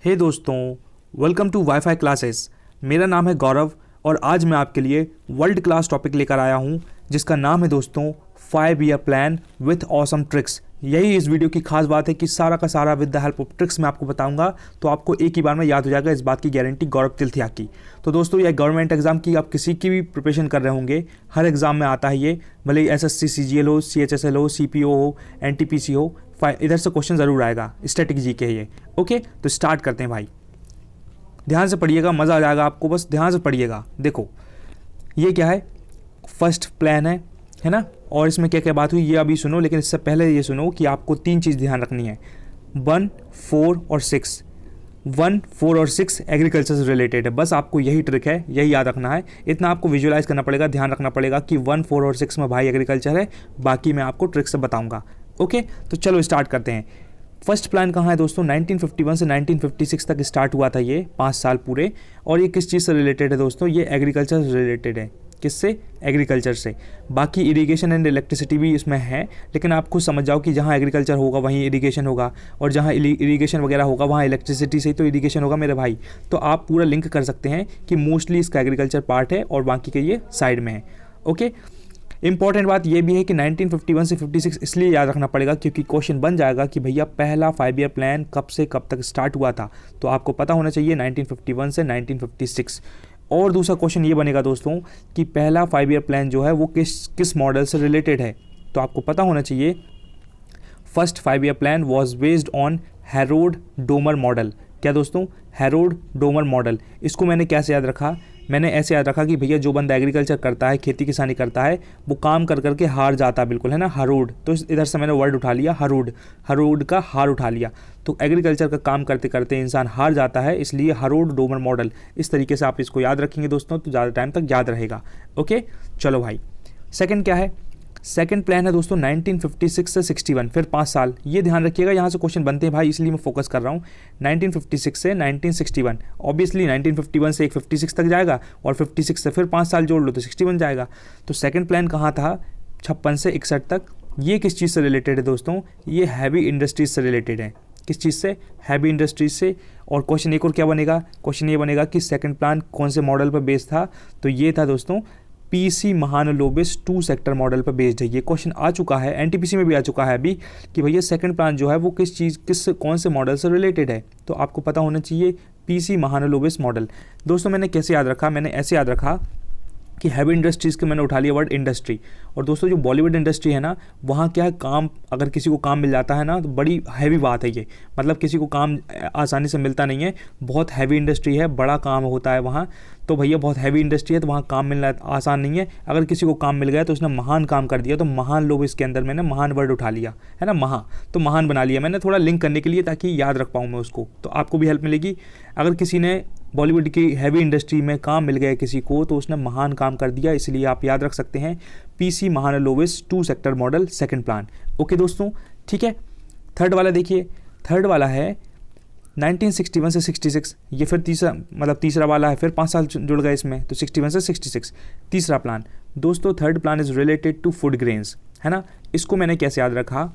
हे दोस्तों, welcome to wifi classes. मेरा नाम है गौरव और आज मैं आपके लिए वर्ल्ड क्लास टॉपिक लेकर आया हूं जिसका नाम है दोस्तों 5 year plan with awesome tricks. यही इस वीडियो की खास बात है कि सारा का सारा with the help of tricks मैं आपको बताऊंगा, तो आपको एक ही बार में याद हो जाएगा। इस बात की गारंटी गौरव तिलथिया की। तो दोस्तों, यह गवर्नमेंट एग्जाम की आप किसी की भी प्रिपरेशन कर रहे होंगे, हर एग्जाम में आता है ये, भले एसएससी सीजीएल हो, सीएचएसएल हो, सीपीओ हो, एनटीपीसी हो, इधर से क्वेश्चन जरूर आएगा। स्टैटिक जी के ये। ओके, तो स्टार्ट करते हैं भाई। ध्यान से पढ़िएगा, मज़ा आ जाएगा आपको, बस ध्यान से पढ़िएगा। देखो ये क्या है, फर्स्ट प्लान है ना, और इसमें क्या क्या बात हुई ये अभी सुनो, लेकिन इससे पहले ये सुनो कि आपको 3 चीज़ ध्यान रखनी है। 1, 4 और 6। 1, 4 और 6 एग्रीकल्चर से रिलेटेड है। बस आपको यही ट्रिक है, यही याद रखना है। इतना आपको विजुअलाइज करना पड़ेगा, ध्यान रखना पड़ेगा कि 1, 4 और 6 में भाई एग्रीकल्चर है। बाकी मैं आपको ट्रिक से बताऊंगा। ओके, तो चलो स्टार्ट करते हैं। फर्स्ट प्लान कहाँ है दोस्तों, 1951 से 1956 तक स्टार्ट हुआ था ये, 5 साल पूरे। और ये किस चीज़ से रिलेटेड है दोस्तों, ये एग्रीकल्चर से रिलेटेड है। किससे? एग्रीकल्चर से। बाकी इरिगेशन एंड इलेक्ट्रिसिटी भी इसमें है, लेकिन आप खुद समझ जाओ कि जहाँ एग्रीकल्चर होगा वहीं इरिगेशन होगा, और जहाँ इरिगेशन वगैरह होगा वहाँ इलेक्ट्रिसिटी से ही तो इरिगेशन होगा मेरे भाई। तो आप पूरा लिंक कर सकते हैं कि मोस्टली इसका एग्रीकल्चर पार्ट है और बाकी के ये साइड में है। ओके, इंपॉर्टेंट बात यह भी है कि 1951 से 56 इसलिए याद रखना पड़ेगा क्योंकि क्वेश्चन बन जाएगा कि भैया पहला 5 ईयर प्लान कब से कब तक स्टार्ट हुआ था। तो आपको पता होना चाहिए 1951 से 1956। और दूसरा क्वेश्चन ये बनेगा दोस्तों कि पहला 5 ईयर प्लान जो है वो किस मॉडल से रिलेटेड है। तो आपको पता होना चाहिए first 5 year plan was based on Harold Domar model. क्या दोस्तों? Harold Domar model. इसको मैंने कैसे याद रखा? मैंने ऐसे याद रखा कि भैया जो बंदा एग्रीकल्चर करता है, खेती किसानी करता है, वो काम कर करके हार जाता है, बिल्कुल है ना, हरोड। तो इधर से मैंने वर्ड उठा लिया हरोड, हरोड का हार उठा लिया। तो एग्रीकल्चर का काम करते करते इंसान हार जाता है, इसलिए हरोड डोमर मॉडल। इस तरीके से आप इसको याद रखेंगे दोस्तों तो ज़्यादा टाइम तक याद रहेगा। ओके, चलो भाई, सेकेंड क्या है? सेकंड प्लान है दोस्तों 1956 से 61, फिर 5 साल। ये ध्यान रखिएगा, यहाँ से क्वेश्चन बनते हैं भाई, इसलिए मैं फोकस कर रहा हूँ। 1956 से 1961, ऑब्वियसली 1951 से 56 तक जाएगा और 56 से फिर 5 साल जोड़ लो तो 61 जाएगा। तो सेकंड प्लान कहाँ था? 56 से 61 तक। ये किस चीज़ से रिलेटेड है दोस्तों? ये हैवी इंडस्ट्रीज से रिलेटेड है। किस चीज़ से? हैवी इंडस्ट्रीज से। और क्वेश्चन एक और क्या बनेगा? क्वेश्चन ये बनेगा कि सेकंड प्लान कौन से मॉडल पर बेस्ड था? तो ये था दोस्तों पीसी महानलोबिस 2 सेक्टर मॉडल पर बेस्ड है। ये क्वेश्चन आ चुका है, एनटीपीसी में भी आ चुका है अभी, कि भैया सेकंड प्लान जो है वो कौन से मॉडल से रिलेटेड है। तो आपको पता होना चाहिए पीसी महानलोबिस मॉडल। दोस्तों मैंने कैसे याद रखा? मैंने ऐसे याद रखा कि हैवी इंडस्ट्रीज़ के मैंने उठा लिया वर्ड इंडस्ट्री। और दोस्तों जो बॉलीवुड इंडस्ट्री है ना, वहाँ क्या है, काम अगर किसी को काम मिल जाता है ना तो बड़ी हैवी बात है ये। मतलब किसी को काम आसानी से मिलता नहीं है, बहुत हैवी इंडस्ट्री है, बड़ा काम होता है वहाँ। तो भैया बहुत हैवी इंडस्ट्री है तो वहाँ काम मिलना आसान नहीं है। अगर किसी को काम मिल गया तो उसने महान काम कर दिया, तो महान लोग इसके अंदर मैंने महान वर्ड उठा लिया है ना, तो महान बना लिया मैंने, थोड़ा लिंक करने के लिए ताकि याद रख पाऊँ मैं उसको, तो आपको भी हेल्प मिलेगी। अगर किसी ने बॉलीवुड की हैवी इंडस्ट्री में काम मिल गया किसी को तो उसने महान काम कर दिया, इसलिए आप याद रख सकते हैं PC Mahalanobis 2 sector model second plan. Okay दोस्तों, ठीक है। थर्ड वाला देखिए, थर्ड वाला है 1961 से 66। ये फिर तीसरा वाला है, फिर 5 साल जुड़ गए इसमें, तो 61 से 66 तीसरा प्लान। दोस्तों third plan is related to food grains, है ना। इसको मैंने कैसे याद रखा?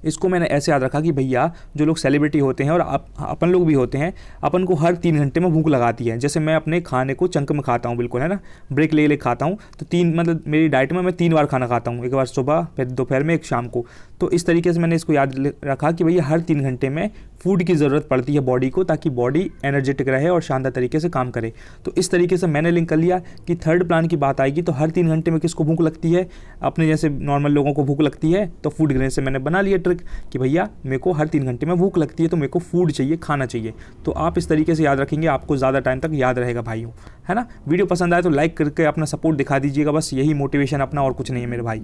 इसको मैंने ऐसे याद रखा कि भैया जो लोग सेलिब्रिटी होते हैं और अपन लोग भी होते हैं, अपन को हर 3 घंटे में भूख लगाती है। जैसे मैं अपने खाने को चंक में खाता हूँ, बिल्कुल है ना, ब्रेक ले खाता हूँ। तो मेरी डाइट में मैं 3 बार खाना खाता हूँ, एक बार सुबह, फिर दोपहर में, एक शाम को। तो इस तरीके से मैंने इसको याद रखा कि भैया हर 3 घंटे में फूड की ज़रूरत पड़ती है बॉडी को, ताकि बॉडी एनर्जेटिक रहे और शानदार तरीके से काम करे। तो इस तरीके से मैंने लिंक कर लिया कि थर्ड प्लान की बात आएगी तो हर 3 घंटे में किसको भूख लगती है? अपने जैसे नॉर्मल लोगों को भूख लगती है। तो फूड ग्रेन से मैंने बना लिया ट्रिक कि भैया मेरे को हर 3 घंटे में भूख लगती है तो मेरे को फूड चाहिए, खाना चाहिए। तो आप इस तरीके से याद रखेंगे, आपको ज़्यादा टाइम तक याद रहेगा भाइयों, है ना। वीडियो पसंद आए तो लाइक करके अपना सपोर्ट दिखा दीजिएगा, बस यही मोटिवेशन अपना, और कुछ नहीं है मेरे भाई।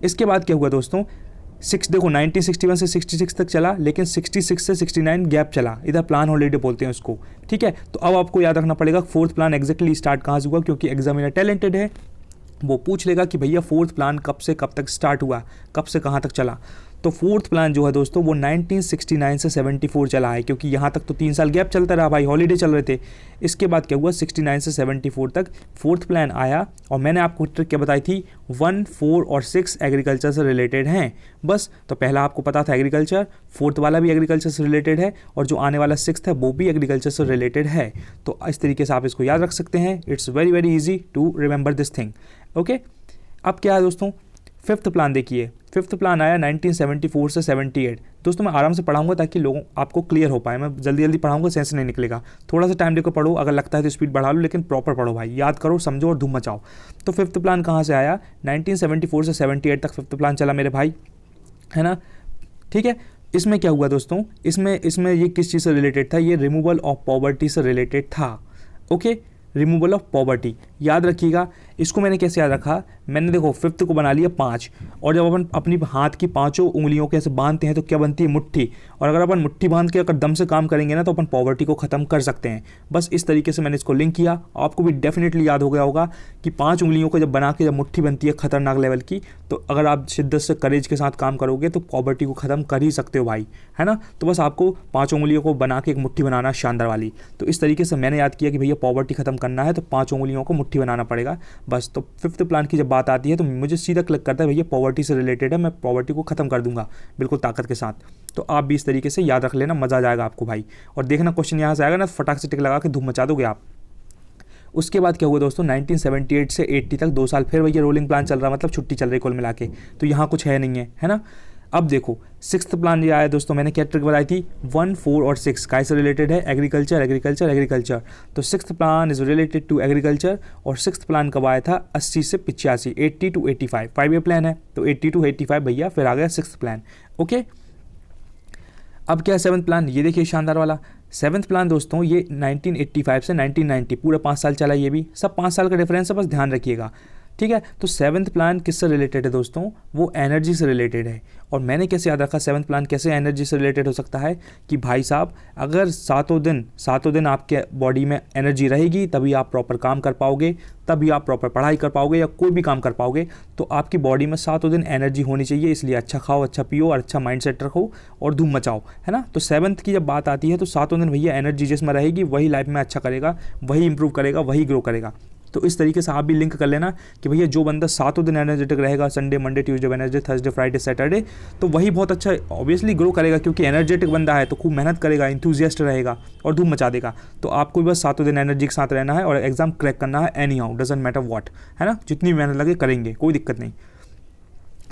इसके बाद क्या हुआ दोस्तों? देखो 1961 से 66 तक चला, लेकिन 66 से 69 गैप चला, इधर प्लान हॉलीडे बोलते हैं उसको, ठीक है। तो अब आपको याद रखना पड़ेगा फोर्थ प्लान एग्जैक्टली स्टार्ट कहाँ से हुआ, क्योंकि एग्जामिनर टैलेंटेड है, वो पूछ लेगा कि भैया फोर्थ प्लान कब से कब तक स्टार्ट हुआ, कब से कहाँ तक चला। तो फोर्थ प्लान जो है दोस्तों वो 1969 से 74 चला है, क्योंकि यहाँ तक तो 3 साल गैप चलता रहा भाई, हॉलीडे चल रहे थे। इसके बाद क्या हुआ, 69 से 74 तक फोर्थ प्लान आया, और मैंने आपको ट्रिक क्या बताई थी, 1, 4 और 6 एग्रीकल्चर से रिलेटेड हैं बस। तो पहला आपको पता था एग्रीकल्चर, फोर्थ वाला भी एग्रीकल्चर से रिलेटेड है, और जो आने वाला 6th है वो भी एग्रीकल्चर से रिलेटेड है। तो इस तरीके से आप इसको याद रख सकते हैं। It's very very easy to remember this thing. Okay, अब क्या है दोस्तों, फिफ्थ प्लान देखिए। फिफ्थ प्लान आया 1974 से 78। दोस्तों मैं आराम से पढ़ाऊंगा ताकि लोगों आपको क्लियर हो पाए। मैं जल्दी जल्दी पढ़ाऊंगा, सेंस नहीं निकलेगा। थोड़ा सा टाइम देकर पढ़ो, अगर लगता है तो स्पीड बढ़ा लो, लेकिन प्रॉपर पढ़ो भाई, याद करो, समझो और धूम मचाओ। तो फिफ्थ प्लान कहाँ से आया, 1974 से 78 तक फिफ्थ प्लान चला मेरे भाई, है ना। ठीक है, इसमें क्या हुआ दोस्तों, इसमें ये किस चीज़ से रिलेटेड था, ये रिमूवल ऑफ पॉवर्टी से रिलेटेड था। ओके, रिमूवल ऑफ पॉवर्टी याद रखिएगा। इसको मैंने कैसे याद रखा, मैंने देखो फिफ्थ को बना लिया 5, और जब अपन अपनी हाथ की 5 उंगलियों के ऐसे बांधते हैं तो क्या बनती है, मुट्ठी। और अगर अपन मुट्ठी बांध के अगर दम से काम करेंगे ना तो अपन पॉवर्टी को ख़त्म कर सकते हैं। बस इस तरीके से मैंने इसको लिंक किया। आपको भी डेफिनेटली याद हो गया होगा कि 5 उंगलियों को जब बना के जब मुट्ठी बनती है खतरनाक लेवल की, तो अगर आप शिद्दत से करेज के साथ काम करोगे तो पॉवर्टी को ख़त्म कर ही सकते हो भाई, है ना। तो बस आपको 5 उंगलियों को बना के एक मुट्ठी बनाना शानदार वाली। तो इस तरीके से मैंने याद किया कि भैया पॉवर्टी ख़त्म करना है तो 5 उंगलियों को मुट्ठी बनाना पड़ेगा बस। तो फिफ्थ प्लान की जब बात आती है तो मुझे सीधा क्लिक करता है भैया पॉवर्टी से रिलेटेड है, मैं पॉवर्टी को खत्म कर दूंगा बिल्कुल ताकत के साथ। तो आप भी इस तरीके से याद रख लेना, मजा आ जाएगा आपको भाई। और देखना क्वेश्चन यहाँ से आएगा ना, फटाक से टिक लगा के धूम मचा दोगे आप। उसके बाद क्या हुआ दोस्तों, 1978 से 80 तक 2 साल फिर भैया रोलिंग प्लान चल रहा, मतलब छुट्टी चल रही कुल मिला के। तो यहाँ कुछ है नहीं है ना। अब देखो सिक्स्थ प्लान ये आया दोस्तों, मैंने क्या ट्रिक बताई थी, 1, 4 और 6 काय से रिलेटेड है, एग्रीकल्चर एग्रीकल्चर एग्रीकल्चर। तो sixth plan is related to agriculture. और सिक्स्थ प्लान कब आया था, 80 से 85, 80 to 85, 5 ईयर प्लान है। तो 80 to 85 भैया फिर आ गया सिक्स्थ प्लान। ओके, अब क्या है सेवन्थ प्लान, ये देखिए शानदार वाला सेवन्थ प्लान दोस्तों, ये 1985 से 1990 पूरा 5 साल चला। ये भी सब 5 साल का डिफरेंस है, बस ध्यान रखिएगा। ठीक है, तो सेवन्थ प्लान किससे रिलेटेड है दोस्तों, वो एनर्जी से रिलेटेड है। और मैंने कैसे याद रखा सेवन्थ प्लान कैसे एनर्जी से रिलेटेड हो सकता है, कि भाई साहब अगर सातों दिन आपके बॉडी में एनर्जी रहेगी तभी आप प्रॉपर काम कर पाओगे, तभी आप प्रॉपर पढ़ाई कर पाओगे या कोई भी काम कर पाओगे। तो आपकी बॉडी में सातों दिन एनर्जी होनी चाहिए, इसलिए अच्छा खाओ, अच्छा पियो और अच्छा माइंड सेट रखो और धूम मचाओ, है ना। तो सेवन्थ की जब बात आती है तो सातों दिन भैया एनर्जी जिसमें रहेगी वही लाइफ में अच्छा करेगा, वही इंप्रूव करेगा, वही ग्रो करेगा। तो इस तरीके से आप भी लिंक कर लेना कि भैया जो बंदा सातों दिन एनर्जेटिक रहेगा, Sunday Monday Tuesday Wednesday Thursday Friday Saturday, तो वही बहुत अच्छा ऑब्वियसली ग्रो करेगा, क्योंकि एनर्जेटिक बंदा है तो खूब मेहनत करेगा, इंथुजियास्ट रहेगा और धूम मचा देगा। तो आपको भी बस सातों दिन एनर्जी के साथ रहना है और एग्जाम क्रैक करना है, any how doesn't matter what, है ना। जितनी मेहनत लगे करेंगे, कोई दिक्कत नहीं।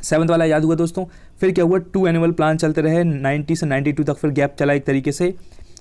सेवन्थ वाला याद हुआ दोस्तों। फिर क्या हुआ, 2 एनुअल प्लान चलते रहे 90 से 92 तक, फिर गैप चला एक तरीके से।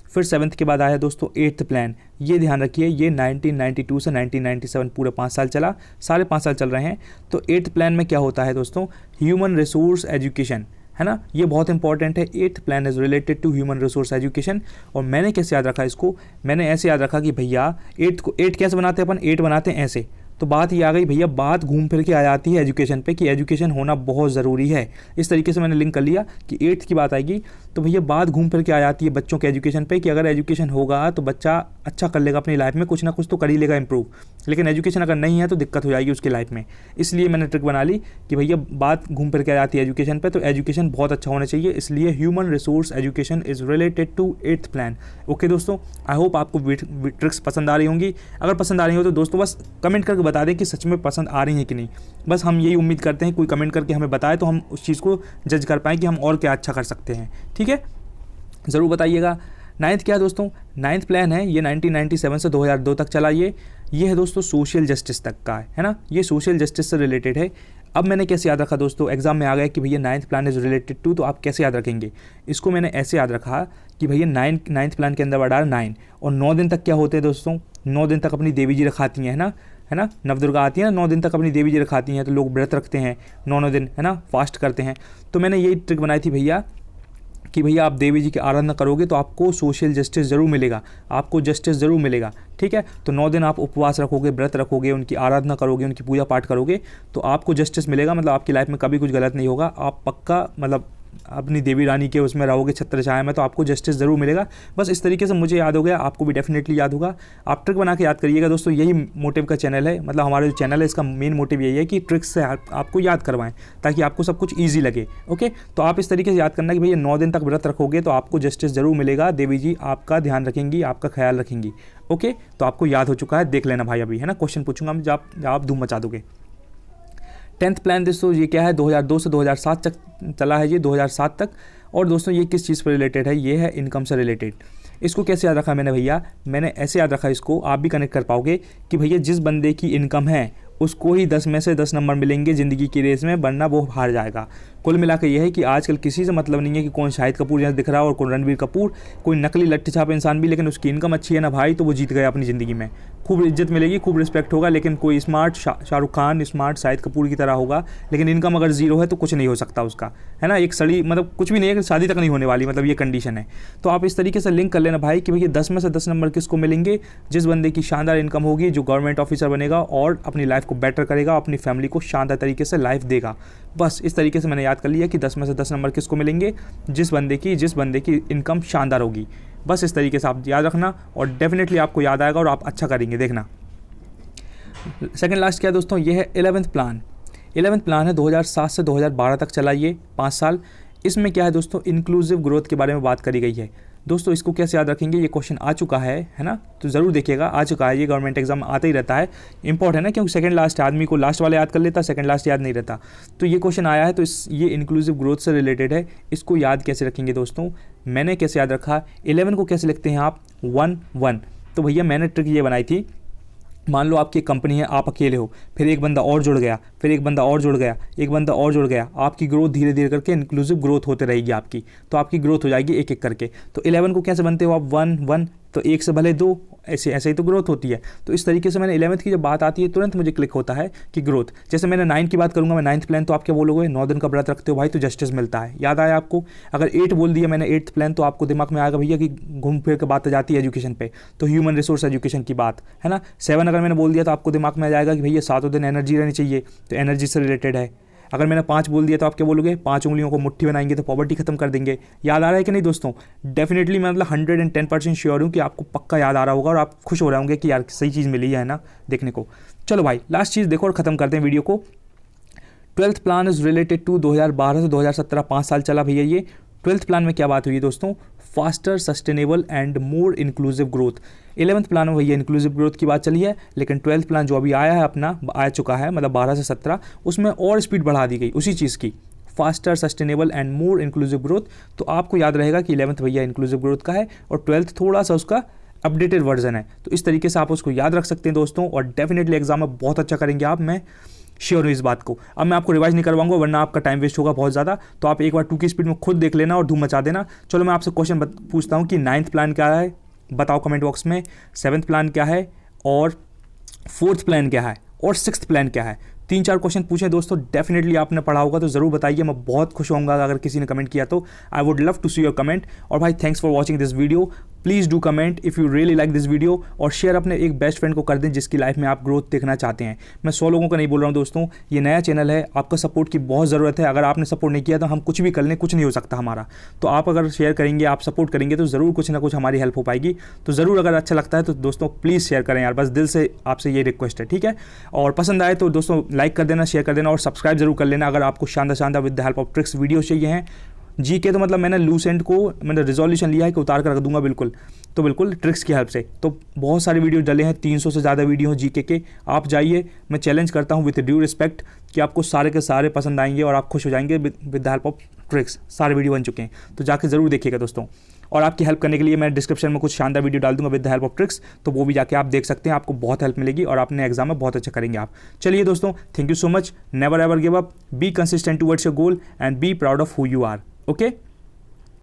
फिर सेवन्थ के बाद आया दोस्तों 8th प्लान। ये ध्यान रखिए, ये 1992 से 1997 पूरे 5 साल चला, साढ़े 5 साल चल रहे हैं। तो 8th प्लान में क्या होता है दोस्तों, ह्यूमन रिसोर्स एजुकेशन, है ना। ये बहुत इंपॉर्टेंट है। 8th plan is related to human resource education. और मैंने कैसे याद रखा इसको, मैंने ऐसे याद रखा कि भैया 8 कैसे बनाते हैं अपन, 8 बनाते हैं ऐसे। तो बात ये आ गई भैया, बात घूम फिर के आ जाती है एजुकेशन पे कि एजुकेशन होना बहुत ज़रूरी है। इस तरीके से मैंने लिंक कर लिया कि 8th की बात आएगी तो भैया बात घूम फिर के आ जाती है बच्चों के एजुकेशन पे, कि अगर एजुकेशन होगा तो बच्चा अच्छा कर लेगा अपनी लाइफ में, कुछ ना कुछ तो कर ही लेगा इंप्रूव। लेकिन एजुकेशन अगर नहीं है तो दिक्कत हो जाएगी उसकी लाइफ में। इसलिए मैंने ट्रिक बना ली कि भैया बात घूम फिर के आ जाती है एजुकेशन पे, तो एजुकेशन बहुत अच्छा होना चाहिए, इसलिए human resource education is related to 8th plan. Okay दोस्तों, आई होप आपको ट्रिक्स पसंद आ रही होंगी। अगर पसंद आ रही हो तो दोस्तों बस कमेंट करके बता दें कि सच में पसंद आ रही है कि नहीं। बस हम यही उम्मीद करते हैं कोई कमेंट करके हमें बताए तो हम उस चीज़ को जज कर पाएँ कि हम और क्या अच्छा कर सकते हैं। ठीक है, ज़रूर बताइएगा। 9th क्या है दोस्तों, 9th प्लान है, ये 1997 से 2002 तक चला। ये है दोस्तों सोशल जस्टिस तक का है ना, ये सोशल जस्टिस से रिलेटेड है। अब मैंने कैसे याद रखा दोस्तों, एग्जाम में आ गया कि भैया 9th plan is related to, तो आप कैसे याद रखेंगे इसको। मैंने ऐसे याद रखा कि भैया 9th प्लान के अंदर वर्ड आ रहा 9, और 9 दिन तक क्या होते हैं दोस्तों, 9 दिन तक अपनी देवी जी रखाती हैं, है ना, नवदुर्गा आती है ना, 9 दिन तक अपनी देवी जी रखाती हैं, तो लोग व्रत रखते हैं 9 दिन, है ना, फास्ट करते हैं। तो मैंने यही ट्रिक बनाई थी भैया कि भैया आप देवी जी की आराधना करोगे तो आपको सोशल जस्टिस ज़रूर मिलेगा, आपको जस्टिस ज़रूर मिलेगा। ठीक है, तो 9 दिन आप उपवास रखोगे, व्रत रखोगे, उनकी आराधना करोगे, उनकी पूजा पाठ करोगे, तो आपको जस्टिस मिलेगा। मतलब आपकी लाइफ में कभी कुछ गलत नहीं होगा, आप पक्का मतलब अपनी देवी रानी के उसमें रहोगे छत्र छाया में, तो आपको जस्टिस ज़रूर मिलेगा। बस इस तरीके से मुझे याद हो गया, आपको भी डेफिनेटली याद होगा। आप ट्रिक बना के याद करिएगा दोस्तों, यही मोटिव का चैनल है, मतलब हमारा जो चैनल है इसका मेन मोटिव यही है कि ट्रिक्स से आपको याद करवाएं ताकि आपको सब कुछ ईजी लगे। ओके, तो आप इस तरीके से याद करना कि भैया 9 दिन तक व्रत रखोगे तो आपको जस्टिस ज़रूर मिलेगा, देवी जी आपका ध्यान रखेंगी, आपका ख्याल रखेंगी। ओके, तो आपको याद हो चुका है, देख लेना भाई अभी, है ना। क्वेश्चन पूछूंगा मैं, जब आप धूम मचा दोगे। 10th प्लान दोस्तों ये क्या है, 2002 से 2007 तक चला है, ये 2007 तक। और दोस्तों ये किस चीज़ पर रिलेटेड है, ये है इनकम से रिलेटेड। इसको कैसे याद रखा मैंने भैया, मैंने ऐसे याद रखा इसको, आप भी कनेक्ट कर पाओगे कि भैया जिस बंदे की इनकम है उसको ही 10 में से 10 नंबर मिलेंगे ज़िंदगी की रेस में, वरना वो हार जाएगा। कुल मिलाकर यह है कि आजकल किसी से मतलब नहीं है कि कौन शाहिद कपूर जैसा दिख रहा है और कौन रणबीर कपूर, कोई नकली लट्टे छाप इंसान भी, लेकिन उसकी इनकम अच्छी है ना भाई, तो वो जीत गया अपनी ज़िंदगी में। खूब इज्जत मिलेगी, खूब रिस्पेक्ट होगा, लेकिन कोई स्मार्ट शाहरुख खान, स्मार्ट शाहिद कपूर की तरह होगा, लेकिन इनकम अगर जीरो है तो कुछ नहीं हो सकता उसका, है ना। एक सड़ी मतलब कुछ भी नहीं है, शादी तक नहीं होने वाली, मतलब ये कंडीशन है। तो आप इस तरीके से लिंक कर लेना भाई कि भैया 10 में से 10 नंबर किसको मिलेंगे, जिस बंदे की शानदार इनकम होगी, जो गवर्नमेंट ऑफिसर बनेगा और अपनी लाइफ को बेटर करेगा, अपनी फैमिली को शानदार तरीके से लाइफ देगा। बस इस तरीके से मैंने याद कर लिया कि 10 में से 10 नंबर किसको मिलेंगे, जिस बंदे की इनकम शानदार होगी। बस इस तरीके से आप याद रखना और डेफिनेटली आपको याद आएगा और आप अच्छा करेंगे, देखना। सेकंड लास्ट क्या है दोस्तों, ये है 11th प्लान। 11th प्लान है 2007 से 2012 तक चला, ये 5 साल। इसमें क्या है दोस्तों, इंक्लूसिव ग्रोथ के बारे में बात करी गई है। दोस्तों इसको कैसे याद रखेंगे, ये क्वेश्चन आ चुका है ना, तो ज़रूर देखिएगा, आ चुका है, ये गवर्नमेंट एग्जाम आता ही रहता है। इंपॉर्टेंट है ना, क्योंकि सेकंड लास्ट आदमी को लास्ट वाला याद कर लेता, सेकंड लास्ट याद नहीं रहता। तो ये क्वेश्चन आया है, तो ये इंक्लूसिव ग्रोथ से रिलेटेड है। इसको याद कैसे रखेंगे दोस्तों, मैंने कैसे याद रखा, 11 को कैसे लिखते हैं आप, 1-1। तो भैया मैंने ट्रिक ये बनाई थी, मान लो आपकी एक कंपनी है, आप अकेले हो, फिर एक बंदा और जुड़ गया, फिर एक बंदा और जुड़ गया, एक बंदा और जुड़ गया, आपकी ग्रोथ धीरे धीरे करके इंक्लूसिव ग्रोथ होते रहेगी आपकी, तो आपकी ग्रोथ हो जाएगी एक एक करके। तो 11 को कैसे बनते हो आप, 1-1, तो एक से भले 2, ऐसे ही तो ग्रोथ होती है। तो इस तरीके से मैंने 11th की जब बात आती है तुरंत मुझे क्लिक होता है कि ग्रोथ। जैसे मैंने 9 की बात करूंगा, मैं 9th प्लान, तो आप क्या बोलोगे, 9 दिन का व्रत रखते हो भाई तो जस्टिस मिलता है, याद आया आपको। अगर 8 बोल दिया मैंने 8th प्लान, तो आपको दिमाग में आएगा भैया कि घूम फिर के बात आ जाती है एजुकेशन पे, तो ह्यूमन रिसोर्स एजुकेशन की बात है ना। 7 अगर मैंने बोल दिया तो आपको दिमाग में आ जाएगा कि भैया 7 दिन एनर्जी रहनी चाहिए, तो एनर्जी से रिलेटेड है। अगर मैंने 5 बोल दिया तो आप क्या बोलोगे, 5 उंगलियों को मुट्ठी बनाएंगे तो पॉवर्टी खत्म कर देंगे। याद आ रहा है कि नहीं दोस्तों, डेफिनेटली मैं मतलब 110% श्योर हूँ कि आपको पक्का याद आ रहा होगा और आप खुश हो रहे होंगे कि यार सही चीज़ मिली है ना देखने को। चलो भाई लास्ट चीज़ देखो और ख़त्म करते हैं वीडियो को। 12th plan is related to 2012 से 2017, 5 साल चला भैया ये। 12th प्लान में क्या बात हुई है दोस्तों, faster, sustainable and more inclusive growth. 11th plan में भैया इंक्लूसिव ग्रोथ की बात चली है, लेकिन 12th प्लान जो अभी आया है अपना, आ चुका है मतलब 12 से 17, उसमें और स्पीड बढ़ा दी गई उसी चीज़ की, faster, sustainable and more inclusive growth. तो आपको याद रहेगा कि 11th भैया इंक्लूसिव ग्रोथ का है और 12th थोड़ा सा उसका अपडेटेड वर्जन है। तो इस तरीके से आप उसको याद रख सकते हैं दोस्तों, और डेफिनेटली एग्जाम में बहुत अच्छा करेंगे आप, मैं श्योर हूँ इस बात को। अब मैं आपको रिवाइज नहीं करवाऊंगा वरना आपका टाइम वेस्ट होगा बहुत ज़्यादा, तो आप एक बार 2 की स्पीड में खुद देख लेना और धूम मचा देना। चलो मैं आपसे क्वेश्चन पूछता हूँ कि 9th प्लान क्या है, बताओ कमेंट बॉक्स में। 7th प्लान क्या है, और 4th प्लान क्या है, और 6th प्लान क्या है। 3-4 क्वेश्चन पूछे दोस्तों, डेफिनेटली आपने पढ़ा होगा तो ज़रूर बताइए, मैं बहुत खुश होऊंगा अगर किसी ने कमेंट किया तो। I would love to see your comment. और भाई thanks for watching this video, please do comment if you really like this video, और शेयर अपने एक बेस्ट फ्रेंड को कर दें जिसकी लाइफ में आप ग्रोथ देखना चाहते हैं। मैं 100 लोगों को नहीं बोल रहा हूँ दोस्तों, ये नया चैनल है, आपका सपोर्ट की बहुत ज़रूरत है। अगर आपने सपोर्ट नहीं किया तो हम कुछ भी कर लें, कुछ नहीं हो सकता हमारा। तो आप अगर शेयर करेंगे, आप सपोर्ट करेंगे तो ज़रूर कुछ ना कुछ हमारी हेल्प हो पाएगी। तो ज़रूर अगर अच्छा लगता है तो दोस्तों प्लीज़ शेयर करें यार, बस दिल से आपसे ये रिक्वेस्ट है, ठीक है। और पसंद आए तो दोस्तों लाइक कर देना, शेयर कर देना और सब्सक्राइब जरूर कर लेना। अगर आपको शानदार with the help of tricks video चाहिए हैं, जीके तो मतलब मैंने लूसेंट को मैंने रिजोल्यूशन लिया है कि उतार कर रख दूंगा बिल्कुल, तो बिल्कुल ट्रिक्स की हेल्प से। तो बहुत सारे वीडियो डले हैं, 300 से ज़्यादा वीडियो हैं जीके के। आप जाइए, मैं चैलेंज करता हूँ विद ड्यू रिस्पेक्ट कि आपको सारे के सारे पसंद आएंगे और आप खुश हो जाएंगे with the help of tricks. सारे वीडियो बन चुके हैं, तो जाके ज़रूर देखिएगा दोस्तों। और आपकी हेल्प करने के लिए मैं डिस्क्रिप्शन में कुछ शानदार वीडियो डाल दूंगा with the help of tricks, तो वो भी जाके आप देख सकते हैं, आपको बहुत हेल्प मिलेगी और अपने एग्जाम में बहुत अच्छा करेंगे आप। चलिए दोस्तों, thank you so much, never ever give up, be consistent towards your goal and be proud of who you are. Okay.